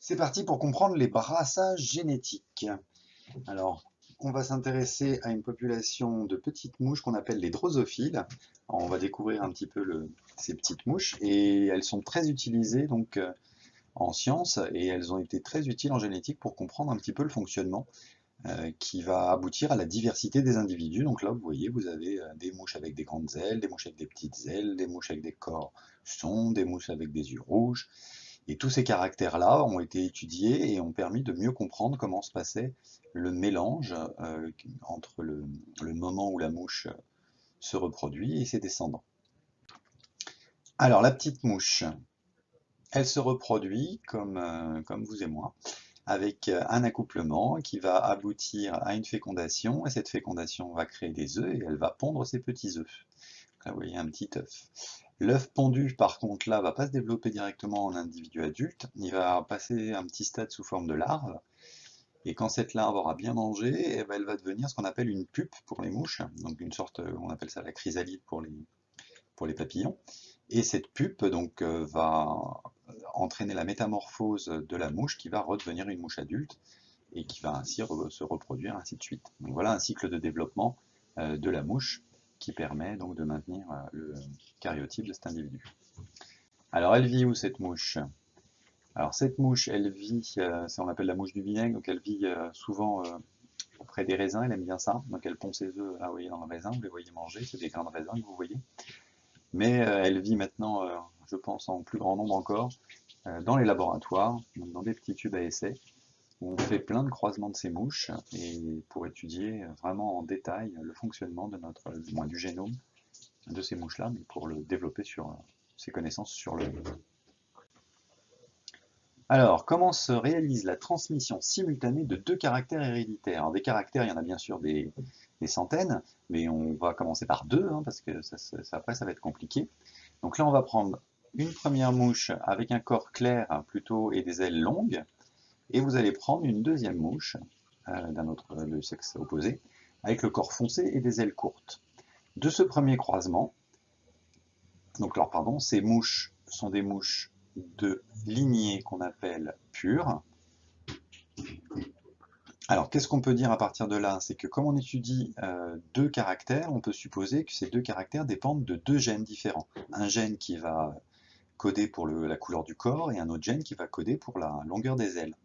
C'est parti pour comprendre les brassages génétiques. Alors, on va s'intéresser à une population de petites mouches qu'on appelle les drosophiles. Alors, on va découvrir un petit peu ces petites mouches et elles sont très utilisées donc en sciences et elles ont été très utiles en génétique pour comprendre un petit peu le fonctionnement qui va aboutir à la diversité des individus. Donc là, vous voyez, vous avez des mouches avec des grandes ailes, des mouches avec des petites ailes, des mouches avec des corps sondes, des mouches avec des yeux rouges. Et tous ces caractères-là ont été étudiés et ont permis de mieux comprendre comment se passait le mélange entre le moment où la mouche se reproduit et ses descendants. Alors la petite mouche, elle se reproduit comme vous et moi, avec un accouplement qui va aboutir à une fécondation, et cette fécondation va créer des œufs et elle va pondre ses petits œufs. Là, vous voyez un petit œuf. L'œuf pondu, par contre, là, va pas se développer directement en individu adulte, il va passer un petit stade sous forme de larve, et quand cette larve aura bien mangé, eh ben, elle va devenir ce qu'on appelle une pupe pour les mouches, donc une sorte, on appelle ça la chrysalide pour les papillons, et cette pupe donc va entraîner la métamorphose de la mouche qui va redevenir une mouche adulte, et qui va ainsi se reproduire, ainsi de suite. Donc voilà un cycle de développement de la mouche qui permet donc de maintenir le caryotype de cet individu. Alors elle vit où cette mouche? Alors cette mouche, elle vit, on appelle la mouche du vinaigre, donc elle vit souvent près des raisins, elle aime bien ça, donc elle pond ses œufs là, vous voyez, dans le raisin, vous les voyez manger, c'est des grains de raisin que vous voyez. Mais elle vit maintenant, je pense, en plus grand nombre encore, dans les laboratoires, donc dans des petits tubes à essai, où on fait plein de croisements de ces mouches et pour étudier vraiment en détail le fonctionnement de du génome de ces mouches-là, mais pour le développer sur ses connaissances sur le. Alors, comment se réalise la transmission simultanée de deux caractères héréditaires? Alors, des caractères, il y en a bien sûr des centaines, mais on va commencer par deux, hein, parce que après ça va être compliqué. Donc là, on va prendre une première mouche avec un corps clair plutôt et des ailes longues, et vous allez prendre une deuxième mouche le sexe opposé, avec le corps foncé et des ailes courtes. De ce premier croisement, donc alors pardon, ces mouches sont des mouches de lignée qu'on appelle pure. Alors qu'est-ce qu'on peut dire à partir de là? C'est que comme on étudie deux caractères, on peut supposer que ces deux caractères dépendent de deux gènes différents. Un gène qui va coder pour la couleur du corps et un autre gène qui va coder pour la longueur des ailes.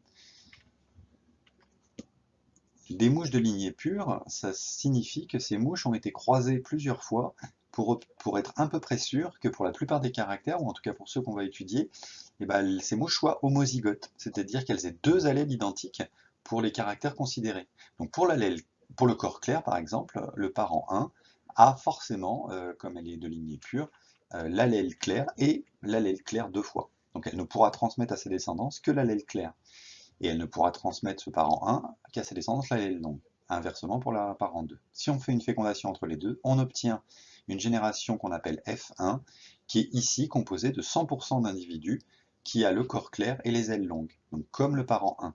Des mouches de lignée pure, ça signifie que ces mouches ont été croisées plusieurs fois pour être à peu près sûr que pour la plupart des caractères, ou en tout cas pour ceux qu'on va étudier, eh ben, ces mouches soient homozygotes, c'est-à-dire qu'elles aient deux allèles identiques pour les caractères considérés. Donc pour le corps clair par exemple, le parent 1 a forcément, comme elle est de lignée pure, l'allèle clair et l'allèle clair deux fois. Donc elle ne pourra transmettre à ses descendants que l'allèle clair et elle ne pourra transmettre ce parent 1 qu'à ses descendants l'allèle long. Inversement pour la parent 2. Si on fait une fécondation entre les deux, on obtient une génération qu'on appelle F1, qui est ici composée de 100% d'individus qui a le corps clair et les ailes longues, donc comme le parent 1.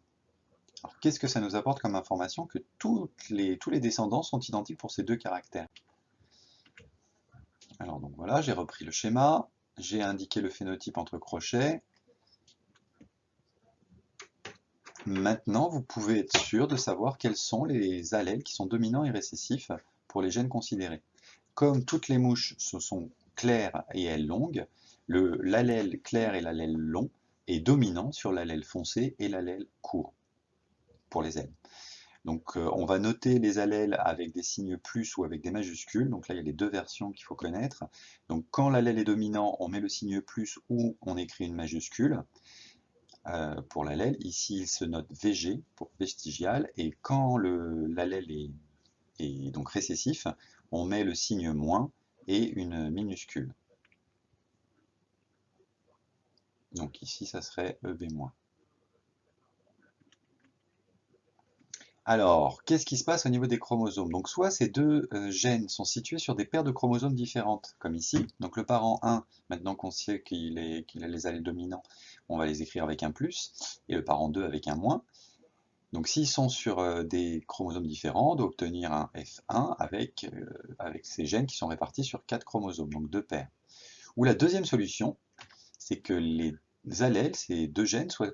Alors qu'est-ce que ça nous apporte comme information? Que tous les descendants sont identiques pour ces deux caractères. Alors donc voilà, j'ai repris le schéma, j'ai indiqué le phénotype entre crochets. Maintenant, vous pouvez être sûr de savoir quels sont les allèles qui sont dominants et récessifs pour les gènes considérés. Comme toutes les mouches ce sont claires et ailes longues, l'allèle clair et l'allèle long est dominant sur l'allèle foncé et l'allèle court pour les ailes. Donc on va noter les allèles avec des signes plus ou avec des majuscules. Donc là, il y a les deux versions qu'il faut connaître. Donc quand l'allèle est dominant, on met le signe plus ou on écrit une majuscule. Pour l'allèle, ici il se note VG pour vestigial, et quand l'allèle est donc récessif, on met le signe moins et une minuscule. Donc ici ça serait EB-. Alors, qu'est-ce qui se passe au niveau des chromosomes? Donc soit ces deux gènes sont situés sur des paires de chromosomes différentes, comme ici. Donc le parent 1, maintenant qu'on sait qu'il a les allèles dominants, on va les écrire avec un plus, et le parent 2 avec un moins. Donc s'ils sont sur des chromosomes différents, on doit obtenir un F1 avec ces gènes qui sont répartis sur 4 chromosomes, donc deux paires. Ou la deuxième solution, c'est que les allèles, ces deux gènes, soient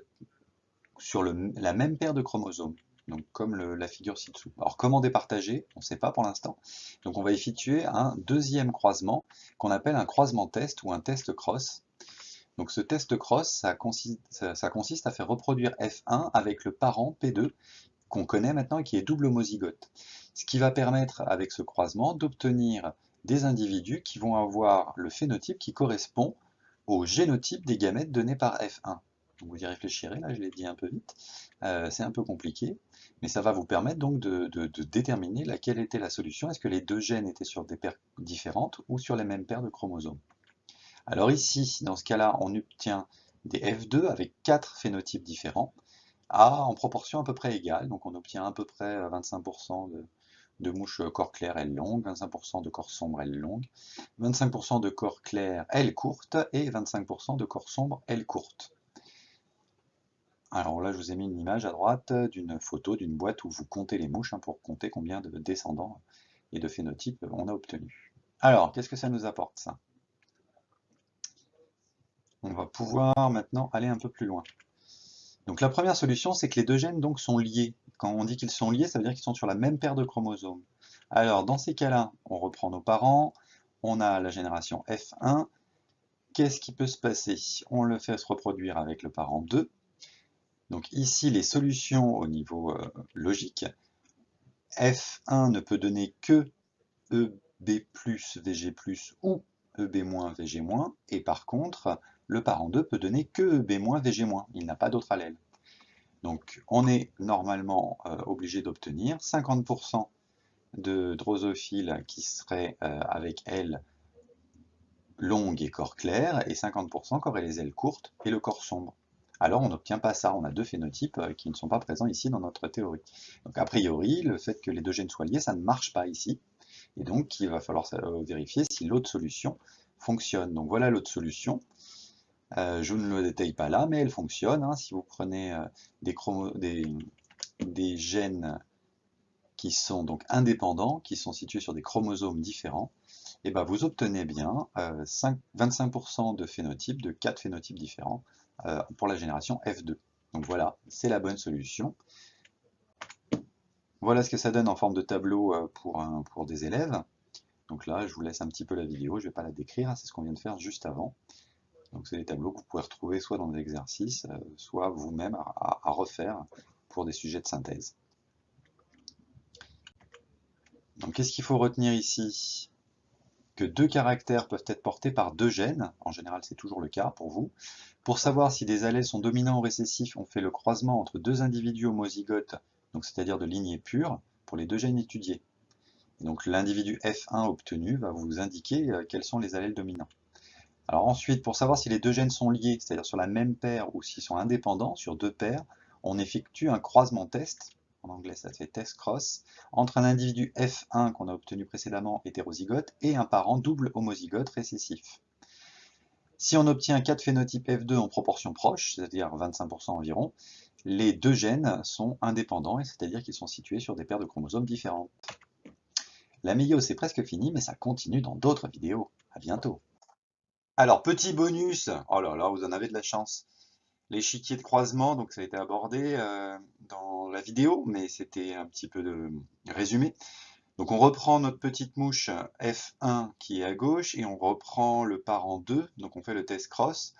sur la même paire de chromosomes. Donc comme la figure ci-dessous. Alors comment départager? On ne sait pas pour l'instant. Donc on va effectuer un deuxième croisement qu'on appelle un croisement test ou un test cross. Donc ce test cross, ça consiste à faire reproduire F1 avec le parent P2 qu'on connaît maintenant et qui est double homozygote. Ce qui va permettre avec ce croisement d'obtenir des individus qui vont avoir le phénotype qui correspond au génotype des gamètes donnés par F1. Donc vous y réfléchirez, là je l'ai dit un peu vite, c'est un peu compliqué, mais ça va vous permettre donc de déterminer laquelle était la solution. Est-ce que les deux gènes étaient sur des paires différentes ou sur les mêmes paires de chromosomes? Alors ici, dans ce cas-là, on obtient des F2 avec 4 phénotypes différents, en proportion à peu près égale. Donc on obtient à peu près 25% de mouches corps clair L longue, 25% de corps sombre L longue, 25% de corps clair L courte et 25% de corps sombre L courte. Alors là, je vous ai mis une image à droite d'une photo d'une boîte où vous comptez les mouches pour compter combien de descendants et de phénotypes on a obtenu. Alors, qu'est-ce que ça nous apporte ça? On va pouvoir maintenant aller un peu plus loin. Donc la première solution, c'est que les deux gènes donc sont liés. Quand on dit qu'ils sont liés, ça veut dire qu'ils sont sur la même paire de chromosomes. Alors dans ces cas-là, on reprend nos parents, on a la génération F1. Qu'est-ce qui peut se passer? On le fait se reproduire avec le parent 2. Donc ici, les solutions au niveau logique, F1 ne peut donner que EB+, VG+, ou EB-, VG-, et par contre, le parent 2 peut donner que EB-, VG-, il n'a pas d'autre allèle. Donc on est normalement obligé d'obtenir 50% de drosophiles qui seraient avec ailes longues et corps clair, et 50% qui auraient les ailes courtes et le corps sombre. Alors on n'obtient pas ça, on a deux phénotypes qui ne sont pas présents ici dans notre théorie. Donc a priori, le fait que les deux gènes soient liés, ça ne marche pas ici, et donc il va falloir vérifier si l'autre solution fonctionne. Donc voilà l'autre solution. Je ne le détaille pas là, mais elle fonctionne. Si vous prenez des gènes qui sont donc indépendants, qui sont situés sur des chromosomes différents, et ben vous obtenez bien 25% de phénotypes, de 4 phénotypes différents pour la génération F2. Donc voilà, c'est la bonne solution. Voilà ce que ça donne en forme de tableau pour des élèves. Donc là, je vous laisse un petit peu la vidéo, je ne vais pas la décrire, c'est ce qu'on vient de faire juste avant. Donc c'est des tableaux que vous pouvez retrouver soit dans des exercices, soit vous-même à refaire pour des sujets de synthèse. Donc qu'est-ce qu'il faut retenir ici? Que deux caractères peuvent être portés par deux gènes, en général c'est toujours le cas pour vous. Pour savoir si des allèles sont dominants ou récessifs, on fait le croisement entre deux individus homozygotes, donc c'est-à-dire de lignée pure, pour les deux gènes étudiés. Et donc l'individu F1 obtenu va vous indiquer quels sont les allèles dominants. Alors ensuite, pour savoir si les deux gènes sont liés, c'est-à-dire sur la même paire ou s'ils sont indépendants, sur deux paires, on effectue un croisement test, en anglais ça se fait test cross, entre un individu F1 qu'on a obtenu précédemment hétérozygote et un parent double homozygote récessif. Si on obtient 4 phénotypes F2 en proportion proche, c'est-à-dire 25% environ, les deux gènes sont indépendants, c'est-à-dire qu'ils sont situés sur des paires de chromosomes différentes. La méiose c'est presque fini, mais ça continue dans d'autres vidéos. À bientôt. Alors, petit bonus, oh là là, vous en avez de la chance. L'échiquier de croisement, donc ça a été abordé dans la vidéo, mais c'était un petit peu de résumé. Donc on reprend notre petite mouche F1 qui est à gauche et on reprend le parent 2, donc on fait le test cross.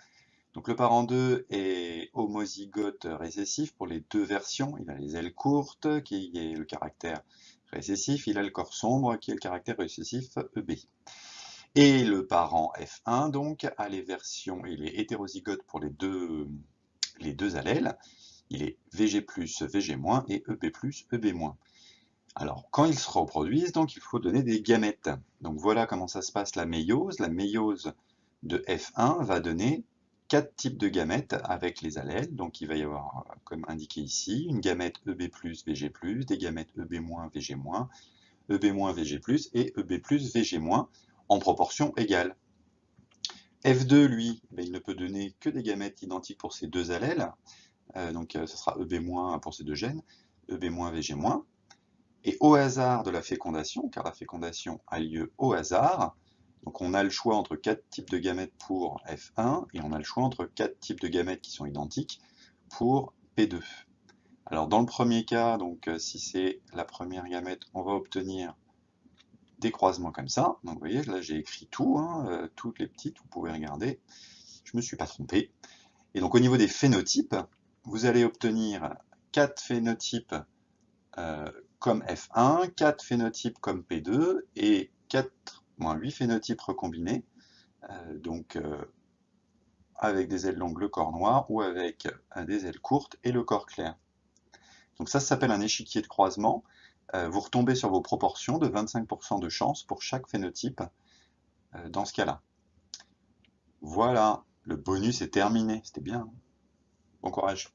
Donc le parent 2 est homozygote récessif pour les deux versions. Il a les ailes courtes, qui est le caractère récessif, il a le corps sombre, qui est le caractère récessif EB. Et le parent F1, donc, a les versions, il est hétérozygote pour les deux allèles. Il est VG+, VG-, et EB+, EB-. Alors, quand ils se reproduisent, donc, il faut donner des gamètes. Donc, voilà comment ça se passe la méiose. La méiose de F1 va donner 4 types de gamètes avec les allèles. Donc, il va y avoir, comme indiqué ici, une gamète EB+, VG+, des gamètes EB-, VG-, EB-, VG+, et EB+, VG-, en proportion égale. F2, lui, il ne peut donner que des gamètes identiques pour ces deux allèles, donc ce sera EB- pour ces deux gènes, EB-, VG-. Et au hasard de la fécondation, car la fécondation a lieu au hasard, donc on a le choix entre 4 types de gamètes pour F1, et on a le choix entre 4 types de gamètes qui sont identiques pour P2. Alors dans le premier cas, donc si c'est la première gamète, on va obtenir des croisements comme ça. Donc vous voyez, là j'ai écrit tout, hein, toutes les petites, vous pouvez regarder. Je me suis pas trompé. Et donc au niveau des phénotypes, vous allez obtenir 4 phénotypes comme F1, 4 phénotypes comme P2 et 8 phénotypes recombinés, donc avec des ailes longues, le corps noir, ou avec des ailes courtes et le corps clair. Donc ça s'appelle un échiquier de croisement. Vous retombez sur vos proportions de 25% de chance pour chaque phénotype dans ce cas-là. Voilà, le bonus est terminé, c'était bien. Bon courage.